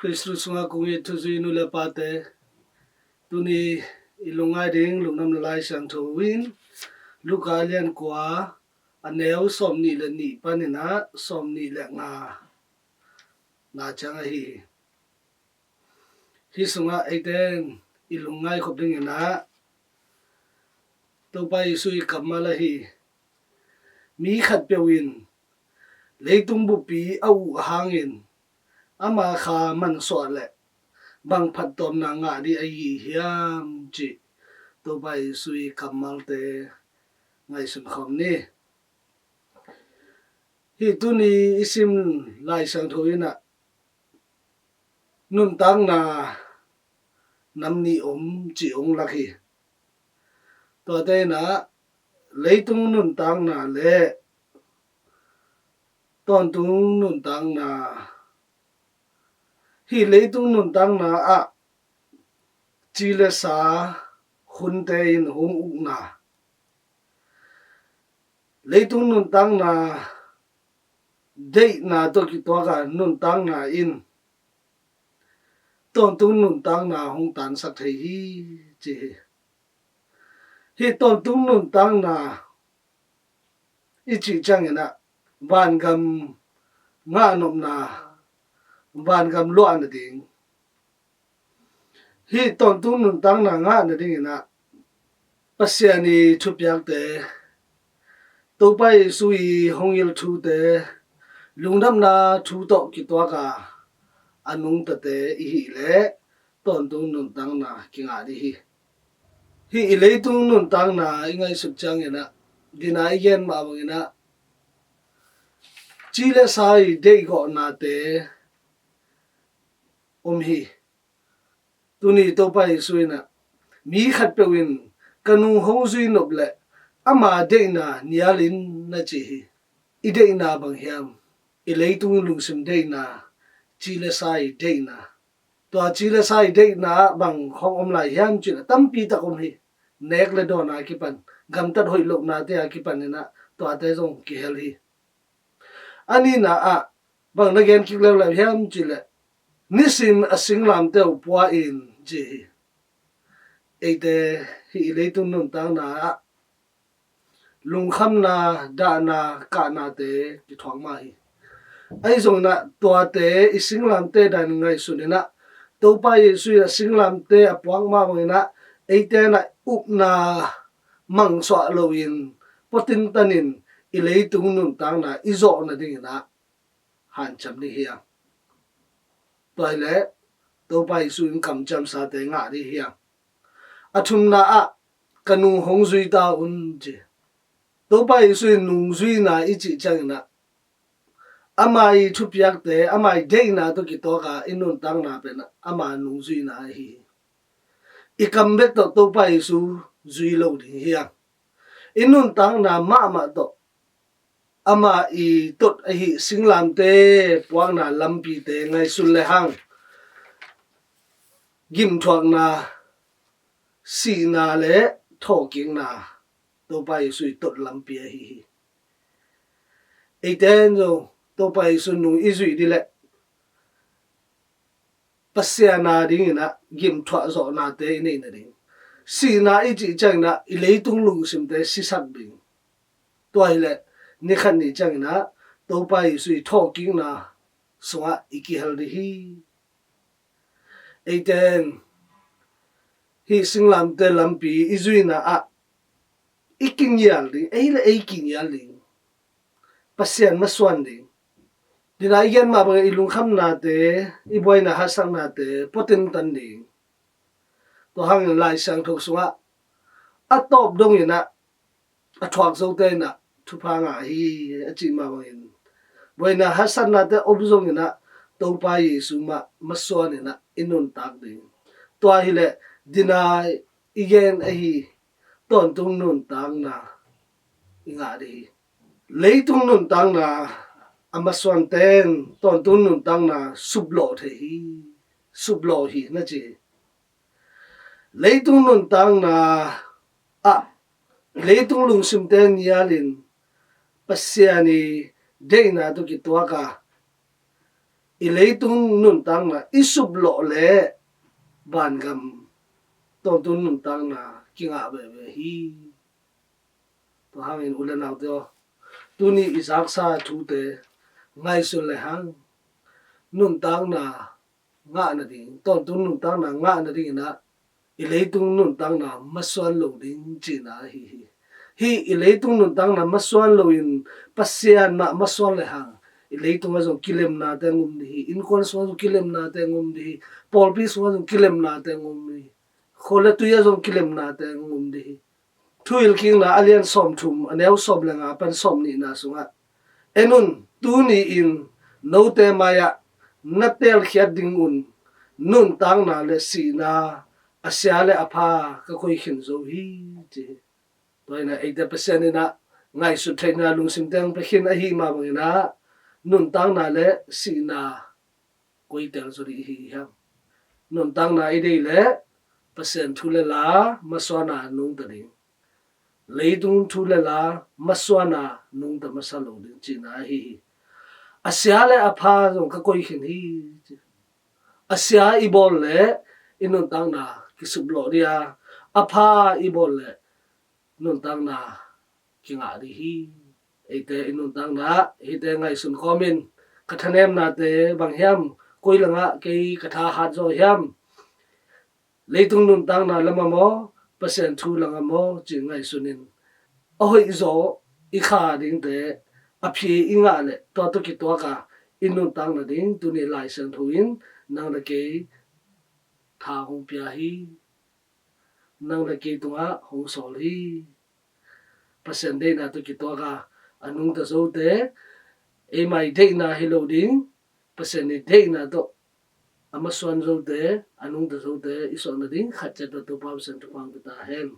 Kristus nga kungi tuzui nula pate tuni ilungai ding Lungdamna Laisiangtho win luka lian kwa aneu som ni le ni panina som ni le nga na changa hi sunga aiden ilungai khopding ina to pai sui kamala hi mi khat pewin leitung bu pi au hangin ama kha man so le bang phat tom na nga di ai hiam chi to bai sui kamal te ngai sun khom ni hi tuni isim Laisiangtho ina nun tang na namni chi ong lakhi to te na leitung nun tang na le ton tung nun tang na hi leitung nun tang na a chi le sa hun te in hung uk na leitung nun tang na dei na to ki to ka nun tang na in ton tung nun tang na hung tan sak thei chi hi ton tung nun tang na ichi chang ina van gam nga nom na van gam lo an ding hi ton tung nun tang na nga na ding ina pasiani thupyak te to pai sui hongil thu te lungdamna thu to ki to ka anung ta te hi le ton tung nun tang na ki nga di hi leitung nun tang na ingai suk chang ina dinai yen ma bang ina chile sai dei go na te hi tuni to pai suina mi khat pewin kanu hong zui nop le ama dei na nialin na chi i dei na bang hiam i leitung lungsim dei na chile sai dei na to chile sai dei na bang khong om lai hiam chi tampi takom hi nek le do na ki pan gam tat hoi lok na te ki pan na to ate jong ki hel hi ani na a bang na gen ki le la hiam chi le nisim asinglam te upwa in chi eite hi leitung nun tang na lungkham na da na ka na te ki thong ma hi ai zong na to te isinglam te dan ngai sunina to pa yesu singlam te apwang ma bangina eite na up na mang so loin potin tanin i leitung nun tang na izo na ding na han cham ni hiam toile to pa yesu in kam cham sa te nga ri hiam athum na a kanu hong zui ta un je to pa yesu nung zui na ichi chang na amai thupyak te amai dei na to ki to ka inun tang na pe na ama nung zui na hi ikam bek to pa yesu zui lo ding hiam inun tang na ma to ama i tot a hi singlam te puang na lampi te ngai sul le hang gim thuak na si na le thoking na to pa yesu tot lampi a hi eiten zo to pa yesu nung izui di le pasya na ding ina gim thuak zo na te nei na ding si na i chi chang na i leitung lung sim te si sak ding toai le ni khan ni chang na to pa yesu thoking na sunga iki hal di hi eiten hi singlam te lampi izui na a iking yal ding ei le iking yal ding pasyan maswan ding dina igen ma ba ilung kham na te i boy na hasang na te potin tan ding to hang lai sang thok sunga atop dong ina athwak zo te na thu pha nga hi achi ma ba in boy na hasan na te obzong ina to pa yesu ma maswan ina inun tak ding to hi le dina igen a hi ton tung nun tang na inga di leitung nun tang na amaswan ten ton tung nun tang na sublo the sublo hi na chi leitung nun tang na a leitung lung sim ten yalin pasiani deina to ki to ka ileitung nun tang na isup lo le ban gam ton tun nun tang na kinga be hi to hangin ulen out yo tuni isak sa thu te ngai sun le hang nun tang na nga na ding ton tun nun tang na nga na ding na ileitung nun tang na maswan lo ding chi na hi ileitung nun tang na maswan lo in pasian na maswan le hang ileitung azong kilem na te ngum di in kon so kilem na te ngum di polpi so kilem na te ngum di khole tu ya zong kilem na te ngum di thuil king na alian som thum aneu som lenga pan som ni na sunga enun tu ni in no te maya natel khiat ding un nun tang na le si na asya le apha ka koi khin zo hi chi toina 80% ina ngai su thaina lungsim teng pe khin a hi ma bangina nun tang na le si na koi tel zo ri hi ha nun tang na idei le percent thule la maswana nung ta ding leidung thule la maswana nung ta masalo ding chi na hi asya le apha zong ka koi khin hi asya ibol le inun tang na kisublo dia apha ibol le nun tang na kinga di hi ite inun tang na ite ngai sun komin kathanem na te bang hiam koi langa ke katha hat zo hiam leitung nun tang na lama mo percent thu langa mo chi ngai sunin ahoi zo I kha ding te aphi inga le to ki to ka inun tang na ding Tuni Laisiangtho in nang la ke tha hong pia hi nang la ke tunga hong sol hi percent de na to ki to ka anung ta zo te e mai de na hello ding percent de na to amaswan zo te anung ta zo te ison na ding khat cha to pa percent to pang ta hen